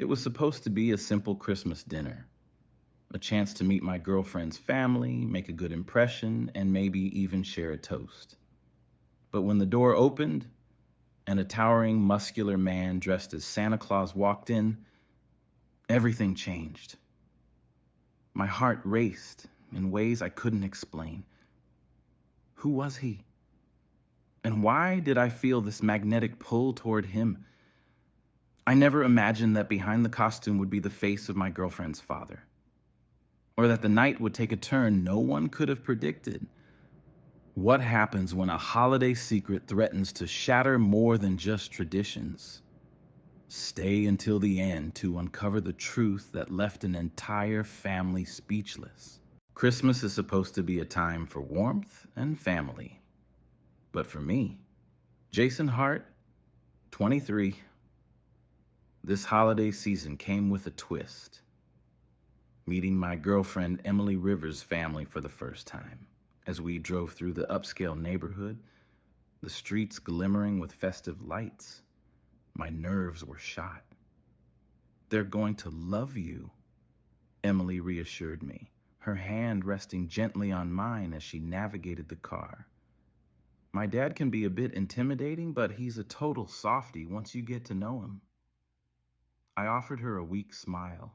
It was supposed to be a simple Christmas dinner, a chance to meet my girlfriend's family, make a good impression, and maybe even share a toast. But when the door opened and a towering, muscular man dressed as Santa Claus walked in, everything changed. My heart raced in ways I couldn't explain. Who was he? And why did I feel this magnetic pull toward him? I never imagined that behind the costume would be the face of my girlfriend's father, or that the night would take a turn no one could have predicted. What happens when a holiday secret threatens to shatter more than just traditions? Stay until the end to uncover the truth that left an entire family speechless. Christmas is supposed to be a time for warmth and family. But for me, Jason Hart, 23, this holiday season came with a twist. Meeting my girlfriend Emily Rivers' family for the first time. As we drove through the upscale neighborhood, the streets glimmering with festive lights, my nerves were shot. They're going to love you, Emily reassured me, her hand resting gently on mine as she navigated the car. My dad can be a bit intimidating, but he's a total softie once you get to know him. I offered her a weak smile,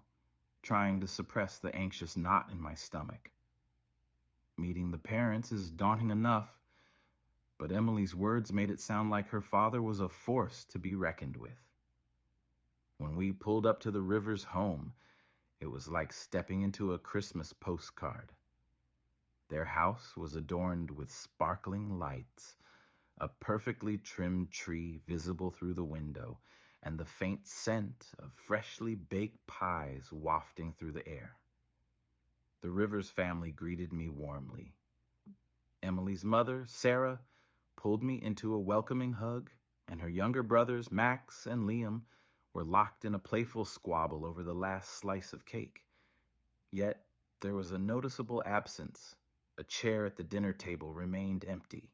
trying to suppress the anxious knot in my stomach. Meeting the parents is daunting enough, but Emily's words made it sound like her father was a force to be reckoned with. When we pulled up to the Rivers' home, it was like stepping into a Christmas postcard. Their house was adorned with sparkling lights, a perfectly trimmed tree visible through the window, and the faint scent of freshly baked pies wafting through the air. The Rivers family greeted me warmly. Emily's mother, Sarah, pulled me into a welcoming hug, and her younger brothers, Max and Liam, were locked in a playful squabble over the last slice of cake. Yet there was a noticeable absence. A chair at the dinner table remained empty.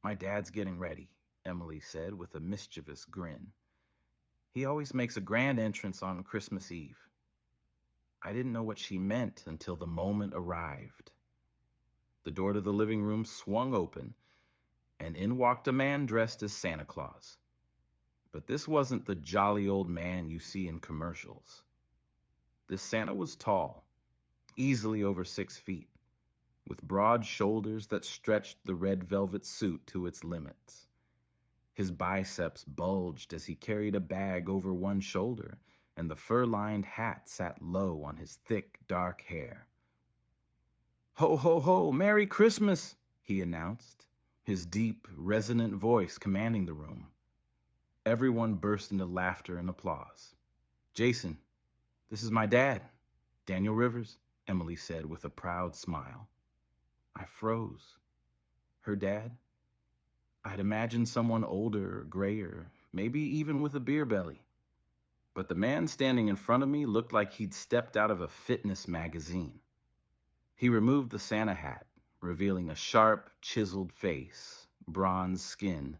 "My dad's getting ready," Emily said with a mischievous grin. "He always makes a grand entrance on Christmas Eve." I didn't know what she meant until the moment arrived. The door to the living room swung open, and in walked a man dressed as Santa Claus. But this wasn't the jolly old man you see in commercials. This Santa was tall, easily over 6 feet, with broad shoulders that stretched the red velvet suit to its limits. His biceps bulged as he carried a bag over one shoulder, and the fur-lined hat sat low on his thick, dark hair. "Ho, ho, ho, Merry Christmas," he announced, his deep, resonant voice commanding the room. Everyone burst into laughter and applause. "Jason, this is my dad, Daniel Rivers," Emily said with a proud smile. I froze. Her dad? I'd imagined someone older, grayer, maybe even with a beer belly. But the man standing in front of me looked like he'd stepped out of a fitness magazine. He removed the Santa hat, revealing a sharp, chiseled face, bronze skin,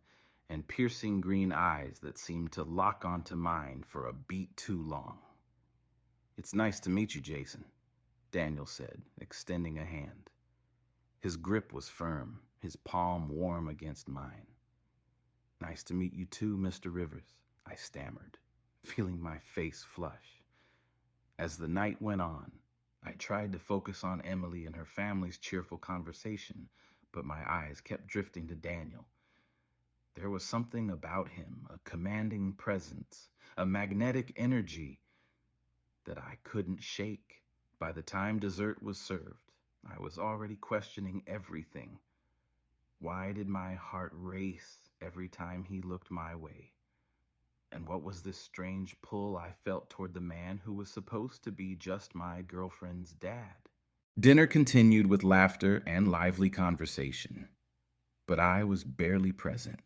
and piercing green eyes that seemed to lock onto mine for a beat too long. "It's nice to meet you, Jason," Daniel said, extending a hand. His grip was firm, his palm warm against mine. "Nice to meet you too, Mr. Rivers," I stammered, feeling my face flush. As the night went on, I tried to focus on Emily and her family's cheerful conversation, but my eyes kept drifting to Daniel. There was something about him, a commanding presence, a magnetic energy that I couldn't shake. By the time dessert was served, I was already questioning everything. Why did my heart race every time he looked my way? And what was this strange pull I felt toward the man who was supposed to be just my girlfriend's dad? Dinner continued with laughter and lively conversation, but I was barely present.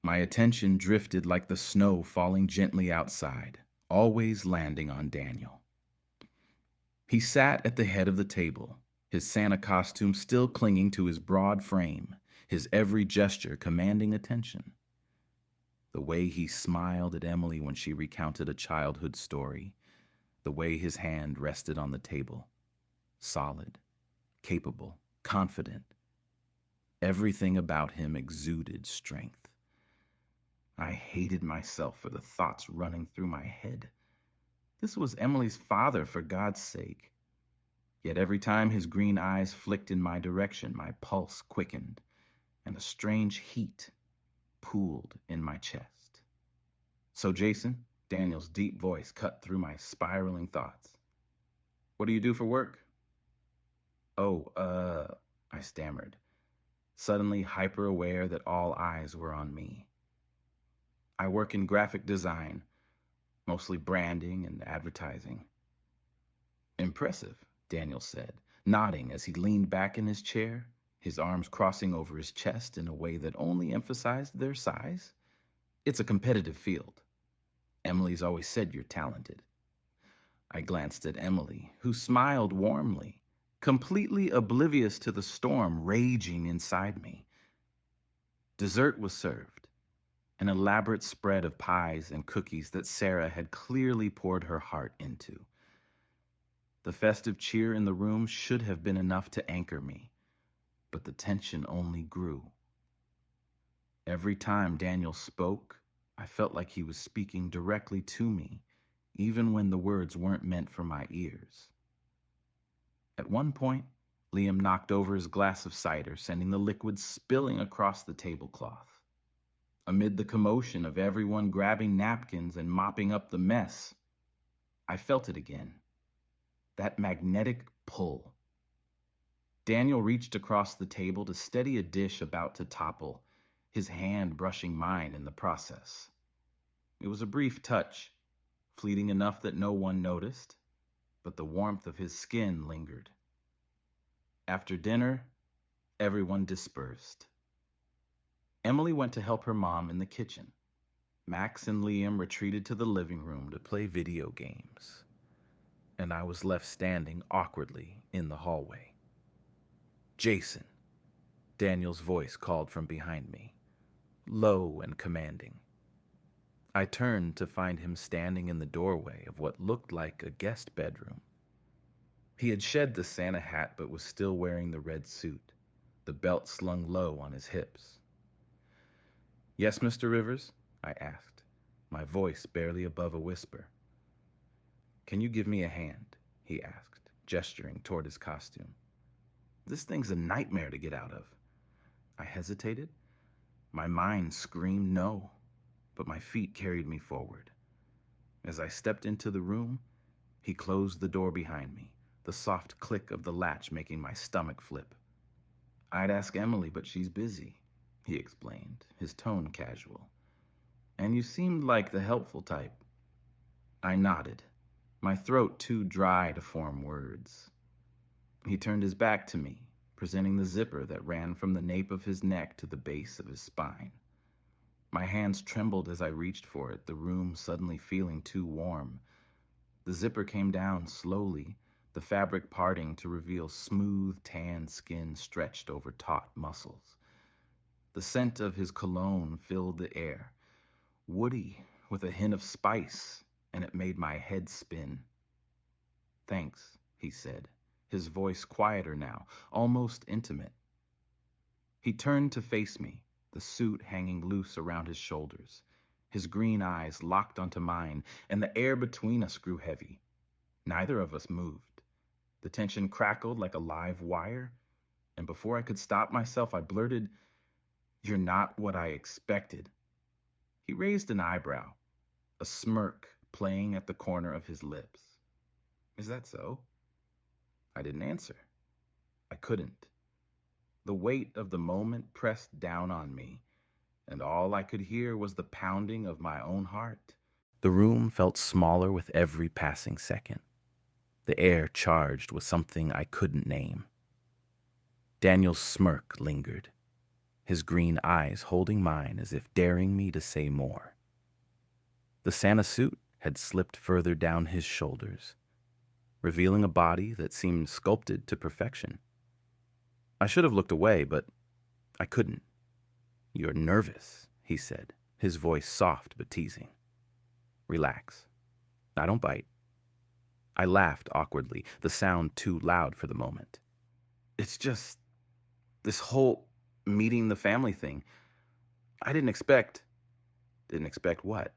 My attention drifted like the snow falling gently outside, always landing on Daniel. He sat at the head of the table, his Santa costume still clinging to his broad frame, his every gesture commanding attention. The way he smiled at Emily when she recounted a childhood story, the way his hand rested on the table. Solid, capable, confident. Everything about him exuded strength. I hated myself for the thoughts running through my head. This was Emily's father, for God's sake. Yet every time his green eyes flicked in my direction, my pulse quickened, and a strange heat pooled in my chest. "So, Jason," Daniel's deep voice cut through my spiraling thoughts. "What do you do for work?" I stammered, suddenly hyper-aware that all eyes were on me. "I work in graphic design, mostly branding and advertising." "Impressive," Daniel said, nodding as he leaned back in his chair, his arms crossing over his chest in a way that only emphasized their size. "It's a competitive field. Emily's always said you're talented." I glanced at Emily, who smiled warmly, completely oblivious to the storm raging inside me. Dessert was served, an elaborate spread of pies and cookies that Sarah had clearly poured her heart into. The festive cheer in the room should have been enough to anchor me, but the tension only grew. Every time Daniel spoke, I felt like he was speaking directly to me, even when the words weren't meant for my ears. At one point, Liam knocked over his glass of cider, sending the liquid spilling across the tablecloth. Amid the commotion of everyone grabbing napkins and mopping up the mess, I felt it again. That magnetic pull. Daniel reached across the table to steady a dish about to topple, his hand brushing mine in the process. It was a brief touch, fleeting enough that no one noticed, but the warmth of his skin lingered. After dinner, everyone dispersed. Emily went to help her mom in the kitchen. Max and Liam retreated to the living room to play video games, and I was left standing awkwardly in the hallway. "Jason," Daniel's voice called from behind me, low and commanding. I turned to find him standing in the doorway of what looked like a guest bedroom. He had shed the Santa hat but was still wearing the red suit, the belt slung low on his hips. "Yes, Mr. Rivers?" I asked, my voice barely above a whisper. "Can you give me a hand?" he asked, gesturing toward his costume. "This thing's a nightmare to get out of." I hesitated. My mind screamed no, but my feet carried me forward. As I stepped into the room, he closed the door behind me, the soft click of the latch making my stomach flip. "I'd ask Emily, but she's busy," he explained, his tone casual. "And you seemed like the helpful type." I nodded, my throat too dry to form words. He turned his back to me, presenting the zipper that ran from the nape of his neck to the base of his spine. My hands trembled as I reached for it, the room suddenly feeling too warm. The zipper came down slowly, the fabric parting to reveal smooth, tan skin stretched over taut muscles. The scent of his cologne filled the air, woody with a hint of spice, and it made my head spin. "Thanks," he said, his voice quieter now, almost intimate. He turned to face me, the suit hanging loose around his shoulders, his green eyes locked onto mine, and the air between us grew heavy. Neither of us moved. The tension crackled like a live wire, and before I could stop myself, I blurted, "You're not what I expected." He raised an eyebrow, a smirk playing at the corner of his lips. "Is that so?" I didn't answer. I couldn't. The weight of the moment pressed down on me, and all I could hear was the pounding of my own heart. The room felt smaller with every passing second, the air charged with something I couldn't name. Daniel's smirk lingered, his green eyes holding mine as if daring me to say more. The Santa suit had slipped further down his shoulders, revealing a body that seemed sculpted to perfection. I should have looked away, but I couldn't. "You're nervous," he said, his voice soft but teasing. Relax. I don't bite. I laughed awkwardly, the sound too loud for the moment. It's just this whole meeting the family thing. I didn't expect. Didn't expect what?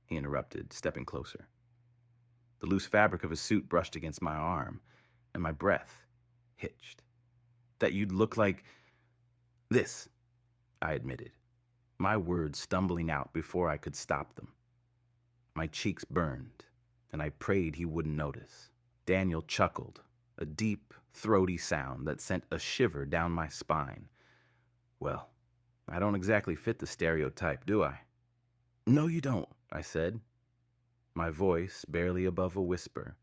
He interrupted, stepping closer. The loose fabric of his suit brushed against my arm, and my breath hitched. That you'd look like this, I admitted, my words stumbling out before I could stop them. My cheeks burned, and I prayed he wouldn't notice. Daniel chuckled, a deep, throaty sound that sent a shiver down my spine. Well, I don't exactly fit the stereotype, do I? No, you don't, I said, my voice barely above a whisper.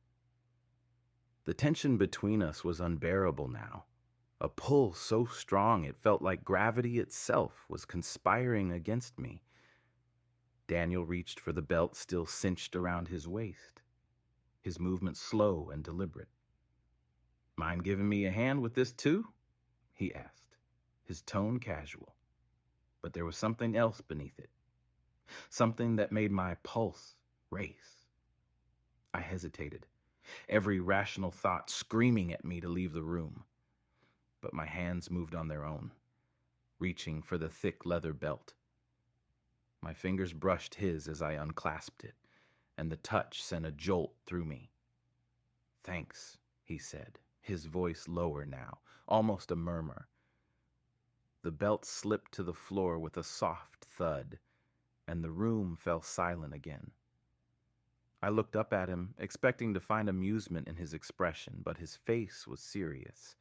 The tension between us was unbearable now, a pull so strong it felt like gravity itself was conspiring against me. Daniel reached for the belt still cinched around his waist, his movement slow and deliberate. Mind giving me a hand with this too? He asked, his tone casual. But there was something else beneath it, something that made my pulse race. I hesitated, every rational thought screaming at me to leave the room. But my hands moved on their own, reaching for the thick leather belt. My fingers brushed his as I unclasped it, and the touch sent a jolt through me. Thanks, he said, his voice lower now, almost a murmur. The belt slipped to the floor with a soft thud, and the room fell silent again. I looked up at him, expecting to find amusement in his expression, but his face was serious,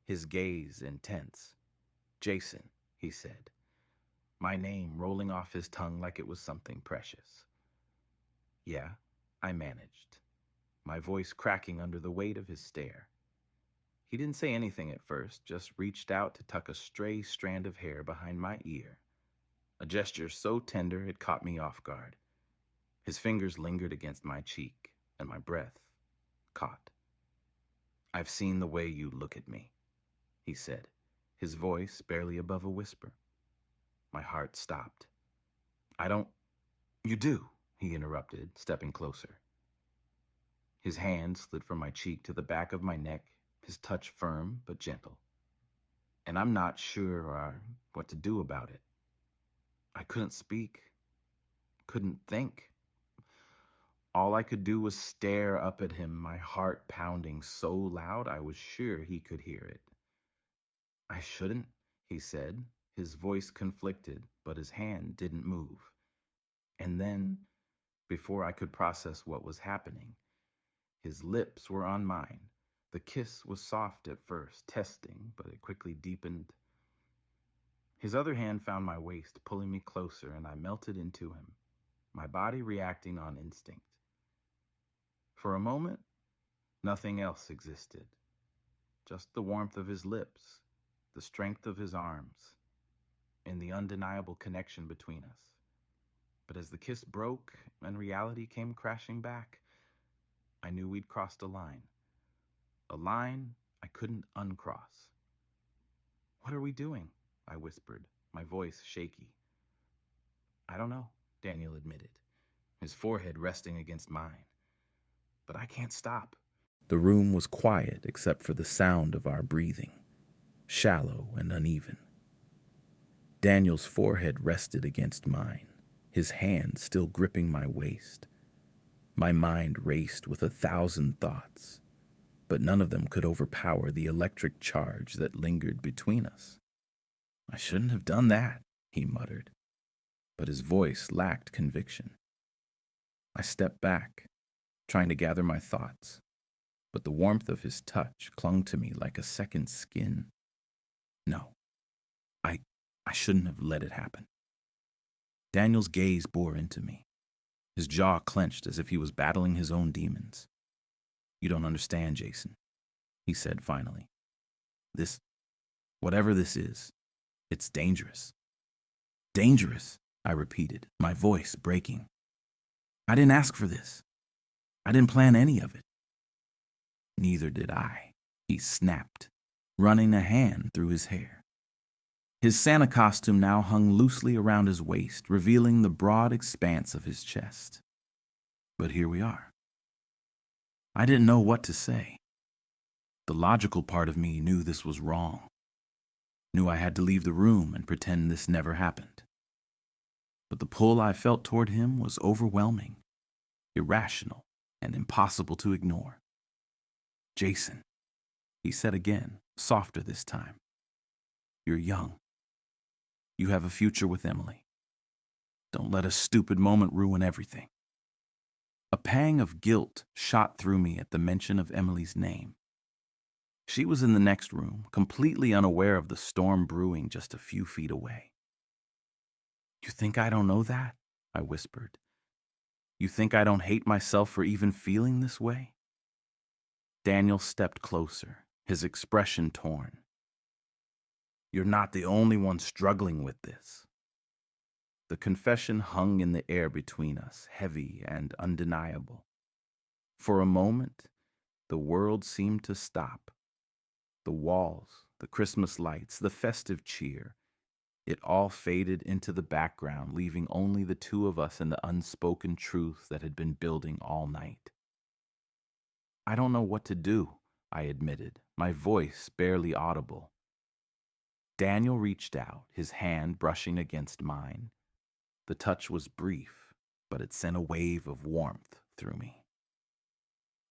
his gaze intense. Jason, he said, my name rolling off his tongue like it was something precious. Yeah, I managed, my voice cracking under the weight of his stare. He didn't say anything at first, just reached out to tuck a stray strand of hair behind my ear, a gesture so tender it caught me off guard. His fingers lingered against my cheek, and my breath caught. I've seen the way you look at me, he said, his voice barely above a whisper. My heart stopped. I don't... You do, he interrupted, stepping closer. His hand slid from my cheek to the back of my neck, his touch firm but gentle. And I'm not sure what to do about it. I couldn't speak, couldn't think. All I could do was stare up at him, my heart pounding so loud I was sure he could hear it. I shouldn't, he said, his voice conflicted, but his hand didn't move. And then, before I could process what was happening, his lips were on mine. The kiss was soft at first, testing, but it quickly deepened. His other hand found my waist, pulling me closer, and I melted into him, my body reacting on instinct. For a moment, nothing else existed. Just the warmth of his lips, the strength of his arms, and the undeniable connection between us. But as the kiss broke and reality came crashing back, I knew we'd crossed a line I couldn't uncross. What are we doing? I whispered, my voice shaky. I don't know, Daniel admitted, his forehead resting against mine. But I can't stop. The room was quiet except for the sound of our breathing, shallow and uneven. Daniel's forehead rested against mine, his hand still gripping my waist. My mind raced with 1,000 thoughts, but none of them could overpower the electric charge that lingered between us. I shouldn't have done that, he muttered, but his voice lacked conviction. I stepped back, trying to gather my thoughts, but the warmth of his touch clung to me like a second skin. No, I shouldn't have let it happen. Daniel's gaze bore into me. His jaw clenched as if he was battling his own demons. You don't understand, Jason, he said finally. Whatever this is, it's dangerous. Dangerous, I repeated, my voice breaking. I didn't ask for this. I didn't plan any of it. Neither did I, he snapped, running a hand through his hair. His Santa costume now hung loosely around his waist, revealing the broad expanse of his chest. But here we are. I didn't know what to say. The logical part of me knew this was wrong, knew I had to leave the room and pretend this never happened. But the pull I felt toward him was overwhelming, irrational, and impossible to ignore. "Jason," he said again, softer this time. "You're young. You have a future with Emily. Don't let a stupid moment ruin everything." A pang of guilt shot through me at the mention of Emily's name. She was in the next room, completely unaware of the storm brewing just a few feet away. "You think I don't know that?" I whispered. "You think I don't hate myself for even feeling this way?" Daniel stepped closer, his expression torn. "You're not the only one struggling with this." The confession hung in the air between us, heavy and undeniable. For a moment, the world seemed to stop. The walls, the Christmas lights, the festive cheer, it all faded into the background, leaving only the two of us and the unspoken truth that had been building all night. "I don't know what to do," I admitted, my voice barely audible. Daniel reached out, his hand brushing against mine. The touch was brief, but it sent a wave of warmth through me.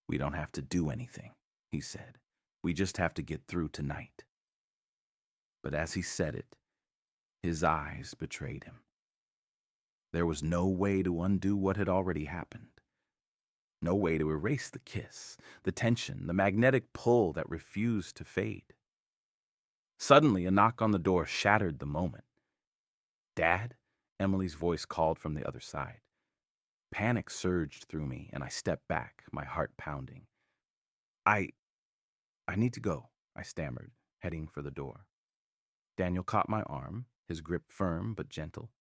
"We don't have to do anything," he said. "We just have to get through tonight." But as he said it, his eyes betrayed him. There was no way to undo what had already happened. No way to erase the kiss, the tension, the magnetic pull that refused to fade. Suddenly, a knock on the door shattered the moment. "Dad?" Emily's voice called from the other side. Panic surged through me, and I stepped back, my heart pounding. I need to go," I stammered, heading for the door. Daniel caught my arm, his grip firm but gentle.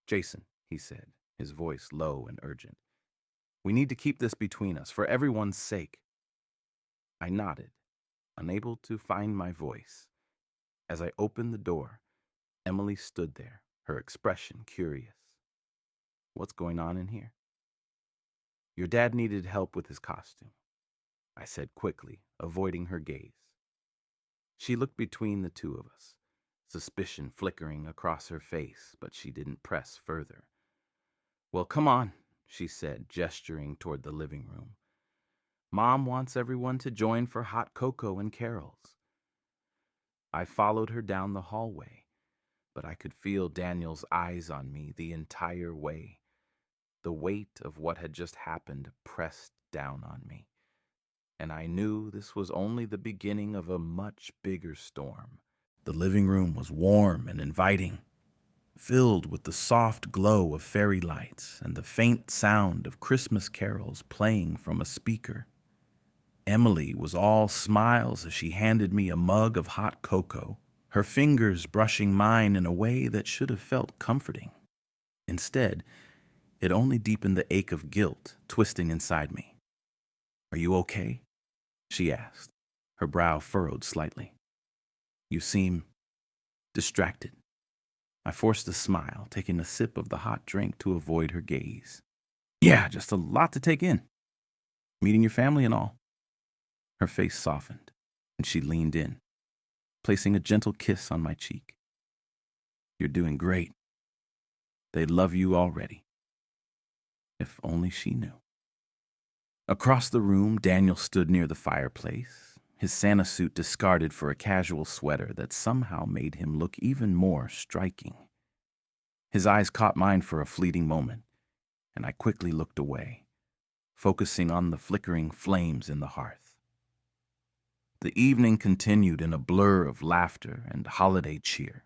"Jason," he said, his voice low and urgent. "We need to keep this between us, for everyone's sake." I nodded, unable to find my voice. As I opened the door, Emily stood there, her expression curious. "What's going on in here?" "Your dad needed help with his costume," I said quickly, avoiding her gaze. She looked between the two of us, suspicion flickering across her face, but she didn't press further. "Well, come on," she said, gesturing toward the living room. "Mom wants everyone to join for hot cocoa and carols." I followed her down the hallway, but I could feel Daniel's eyes on me the entire way. The weight of what had just happened pressed down on me, and I knew this was only the beginning of a much bigger storm. The living room was warm and inviting, filled with the soft glow of fairy lights and the faint sound of Christmas carols playing from a speaker. Emily was all smiles as she handed me a mug of hot cocoa, her fingers brushing mine in a way that should have felt comforting. Instead, it only deepened the ache of guilt twisting inside me. "Are you okay?" she asked, her brow furrowed slightly. "You seem distracted." I forced a smile, taking a sip of the hot drink to avoid her gaze. "Yeah, just a lot to take in. Meeting your family and all." Her face softened, and she leaned in, placing a gentle kiss on my cheek. "You're doing great. They love you already." If only she knew. Across the room, Daniel stood near the fireplace, his Santa suit discarded for a casual sweater that somehow made him look even more striking. His eyes caught mine for a fleeting moment, and I quickly looked away, focusing on the flickering flames in the hearth. The evening continued in a blur of laughter and holiday cheer.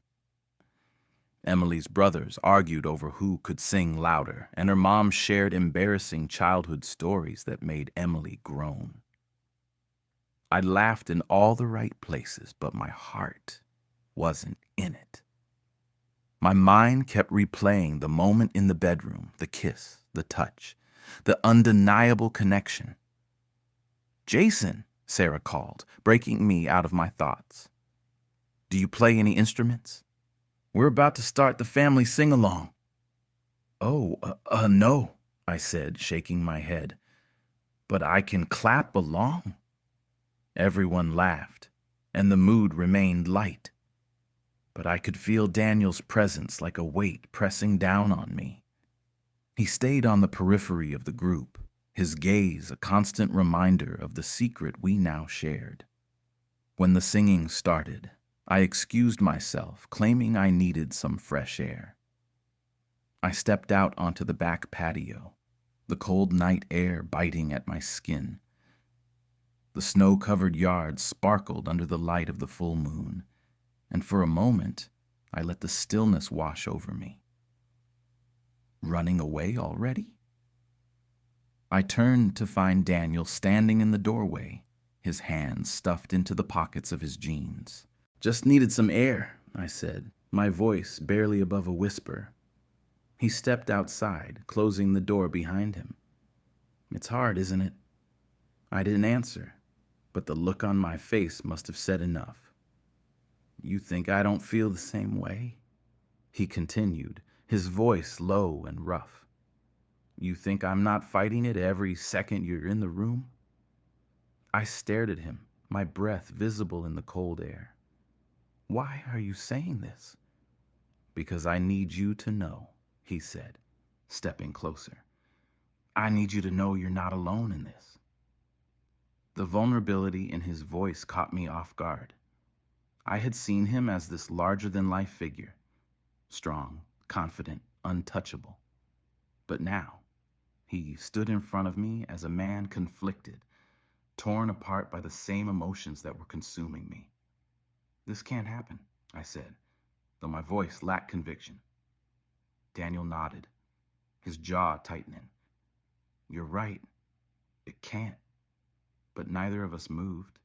Emily's brothers argued over who could sing louder, and her mom shared embarrassing childhood stories that made Emily groan. I laughed in all the right places, but my heart wasn't in it. My mind kept replaying the moment in the bedroom, the kiss, the touch, the undeniable connection. "Jason," Sarah called, breaking me out of my thoughts. "Do you play any instruments?" We're about to start the family sing-along. Oh, no, I said, shaking my head. But I can clap along. Everyone laughed, and the mood remained light. But I could feel Daniel's presence like a weight pressing down on me. He stayed on the periphery of the group, his gaze a constant reminder of the secret we now shared. When the singing started, I excused myself, claiming I needed some fresh air. I stepped out onto the back patio, the cold night air biting at my skin. The snow-covered yard sparkled under the light of the full moon, and for a moment, I let the stillness wash over me. Running away already? I turned to find Daniel standing in the doorway, his hands stuffed into the pockets of his jeans. Just needed some air, I said, my voice barely above a whisper. He stepped outside, closing the door behind him. It's hard, isn't it? I didn't answer, but the look on my face must have said enough. You think I don't feel the same way? He continued, his voice low and rough. You think I'm not fighting it every second you're in the room? I stared at him, my breath visible in the cold air. Why are you saying this? Because I need you to know, he said, stepping closer. I need you to know you're not alone in this. The vulnerability in his voice caught me off guard. I had seen him as this larger-than-life figure, strong, confident, untouchable. But now, he stood in front of me as a man conflicted, torn apart by the same emotions that were consuming me. This can't happen, I said, though my voice lacked conviction. Daniel nodded, his jaw tightening. You're right. It can't. But neither of us moved.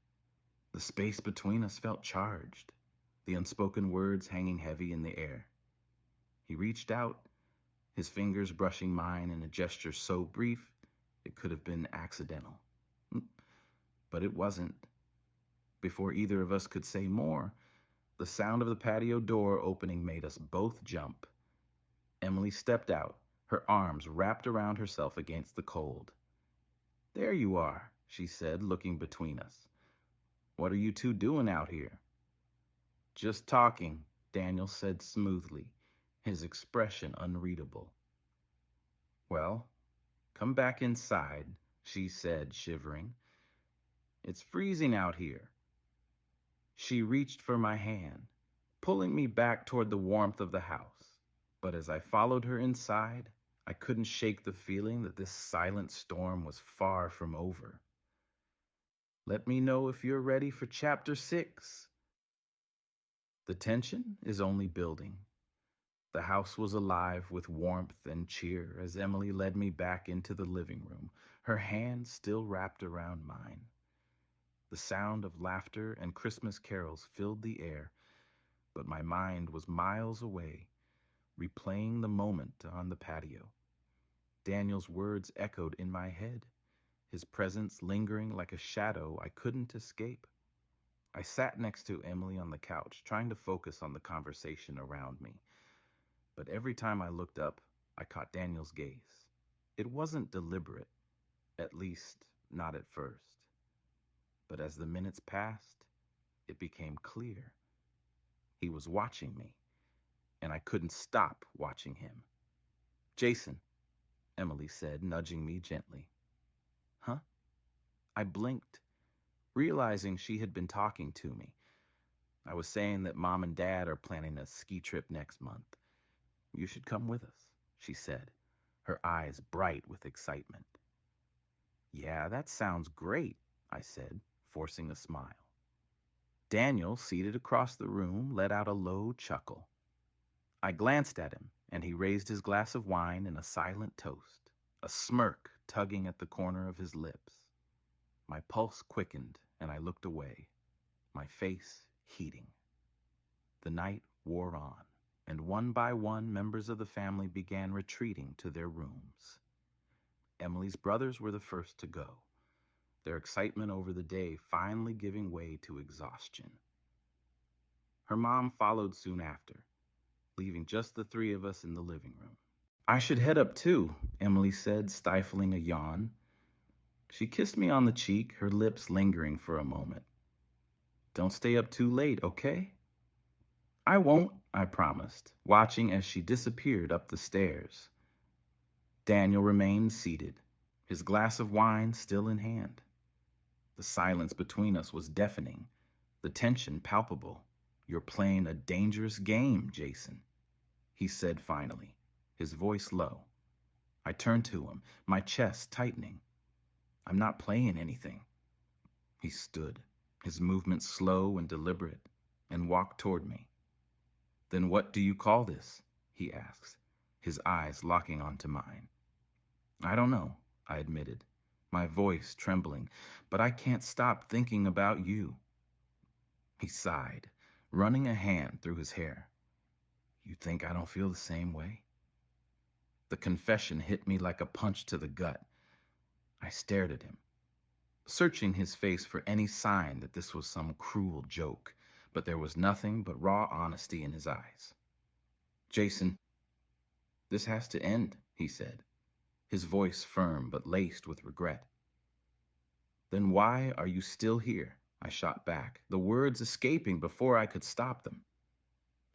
The space between us felt charged, the unspoken words hanging heavy in the air. He reached out, his fingers brushing mine in a gesture so brief it could have been accidental. But it wasn't. Before either of us could say more, the sound of the patio door opening made us both jump. Emily stepped out, her arms wrapped around herself against the cold. There you are, she said, looking between us. What are you two doing out here? Just talking, Daniel said smoothly, his expression unreadable. Well, come back inside, she said, shivering. It's freezing out here. She reached for my hand, pulling me back toward the warmth of the house. But as I followed her inside, I couldn't shake the feeling that this silent storm was far from over. Let me know if you're ready for Chapter 6. The tension is only building. The house was alive with warmth and cheer as Emily led me back into the living room, her hand still wrapped around mine. The sound of laughter and Christmas carols filled the air, but my mind was miles away, replaying the moment on the patio. Daniel's words echoed in my head, his presence lingering like a shadow I couldn't escape. I sat next to Emily on the couch, trying to focus on the conversation around me. But every time I looked up, I caught Daniel's gaze. It wasn't deliberate, at least not at first. But as the minutes passed, it became clear. He was watching me, and I couldn't stop watching him. Jason, Emily said, nudging me gently. Huh? I blinked, realizing she had been talking to me. I was saying that Mom and Dad are planning a ski trip next month. You should come with us, she said, her eyes bright with excitement. Yeah, that sounds great, I said, forcing a smile. Daniel, seated across the room, let out a low chuckle. I glanced at him, and he raised his glass of wine in a silent toast, a smirk tugging at the corner of his lips. My pulse quickened, and I looked away, my face heating. The night wore on, and one by one members of the family began retreating to their rooms. Emily's brothers were the first to go, their excitement over the day finally giving way to exhaustion. Her mom followed soon after, leaving just the three of us in the living room. I should head up too, Emily said, stifling a yawn. She kissed me on the cheek, her lips lingering for a moment. Don't stay up too late, okay? I won't, I promised, watching as she disappeared up the stairs. Daniel remained seated, his glass of wine still in hand. The silence between us was deafening, the tension palpable. You're playing a dangerous game, Jason, he said finally, his voice low. I turned to him, my chest tightening. I'm not playing anything. He stood, his movements slow and deliberate, and walked toward me. Then what do you call this? He asked, his eyes locking onto mine. I don't know, I admitted, my voice trembling, but I can't stop thinking about you. He sighed, running a hand through his hair. You think I don't feel the same way? The confession hit me like a punch to the gut. I stared at him, searching his face for any sign that this was some cruel joke, but there was nothing but raw honesty in his eyes. Jason, this has to end, he said, his voice firm but laced with regret. Then why are you still here? I shot back, the words escaping before I could stop them.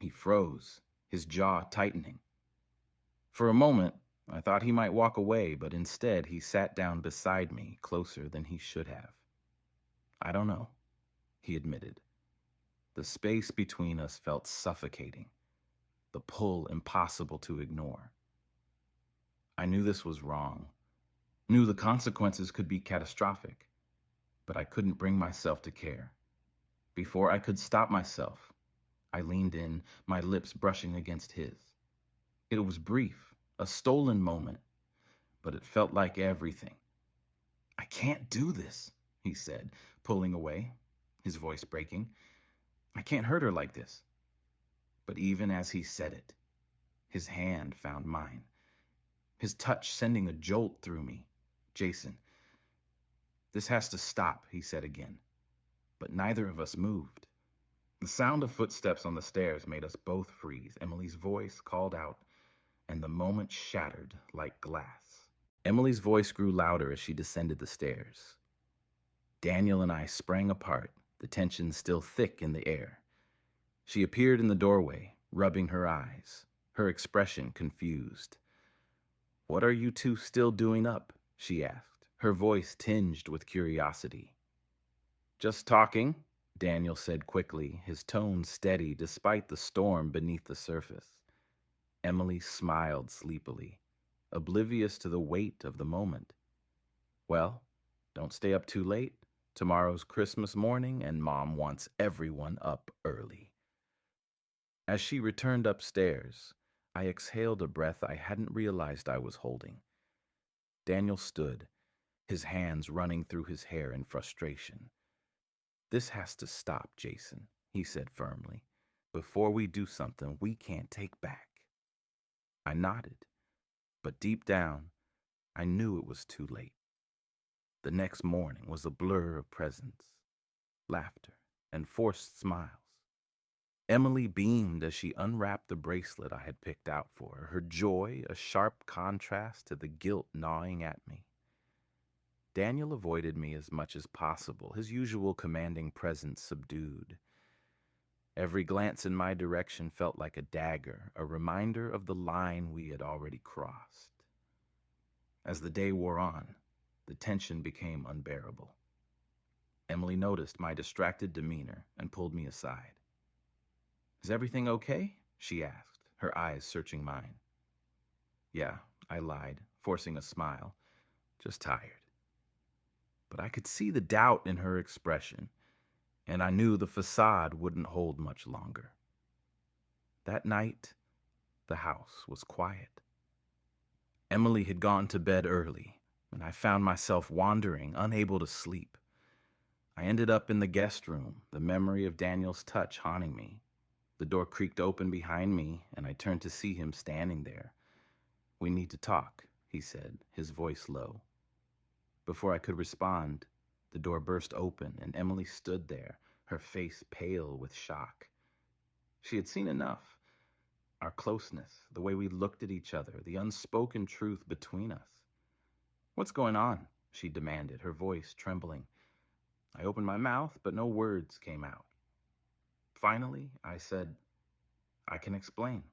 He froze, his jaw tightening. For a moment, I thought he might walk away, but instead he sat down beside me, closer than he should have. I don't know, he admitted. The space between us felt suffocating, the pull impossible to ignore. I knew this was wrong, knew the consequences could be catastrophic, but I couldn't bring myself to care. Before I could stop myself, I leaned in, my lips brushing against his. It was brief, a stolen moment, but it felt like everything. I can't do this, he said, pulling away, his voice breaking. I can't hurt her like this. But even as he said it, his hand found mine, his touch sending a jolt through me. Jason, this has to stop, he said again. But neither of us moved. The sound of footsteps on the stairs made us both freeze. Emily's voice called out, and the moment shattered like glass. Emily's voice grew louder as she descended the stairs. Daniel and I sprang apart, the tension still thick in the air. She appeared in the doorway, rubbing her eyes, her expression confused. What are you two still doing up? She asked, her voice tinged with curiosity. Just talking, Daniel said quickly, his tone steady despite the storm beneath the surface. Emily smiled sleepily, oblivious to the weight of the moment. Well, don't stay up too late. Tomorrow's Christmas morning, and Mom wants everyone up early. As she returned upstairs, I exhaled a breath I hadn't realized I was holding. Daniel stood, his hands running through his hair in frustration. This has to stop, Jason, he said firmly. Before we do something we can't take back. I nodded, but deep down, I knew it was too late. The next morning was a blur of presents, laughter, and forced smiles. Emily beamed as she unwrapped the bracelet I had picked out for her, her joy a sharp contrast to the guilt gnawing at me. Daniel avoided me as much as possible, his usual commanding presence subdued. Every glance in my direction felt like a dagger, a reminder of the line we had already crossed. As the day wore on, the tension became unbearable. Emily noticed my distracted demeanor and pulled me aside. Is everything okay? She asked, her eyes searching mine. Yeah, I lied, forcing a smile. Just tired. But I could see the doubt in her expression, and I knew the facade wouldn't hold much longer. That night, the house was quiet. Emily had gone to bed early, and I found myself wandering, unable to sleep. I ended up in the guest room, the memory of Daniel's touch haunting me. The door creaked open behind me, and I turned to see him standing there. We need to talk, he said, his voice low. Before I could respond, the door burst open, and Emily stood there, her face pale with shock. She had seen enough. Our closeness, the way we looked at each other, the unspoken truth between us. "What's going on?" she demanded, her voice trembling. I opened my mouth, but no words came out. Finally, I said, "I can explain."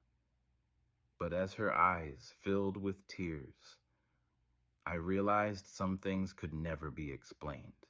But as her eyes filled with tears, I realized some things could never be explained.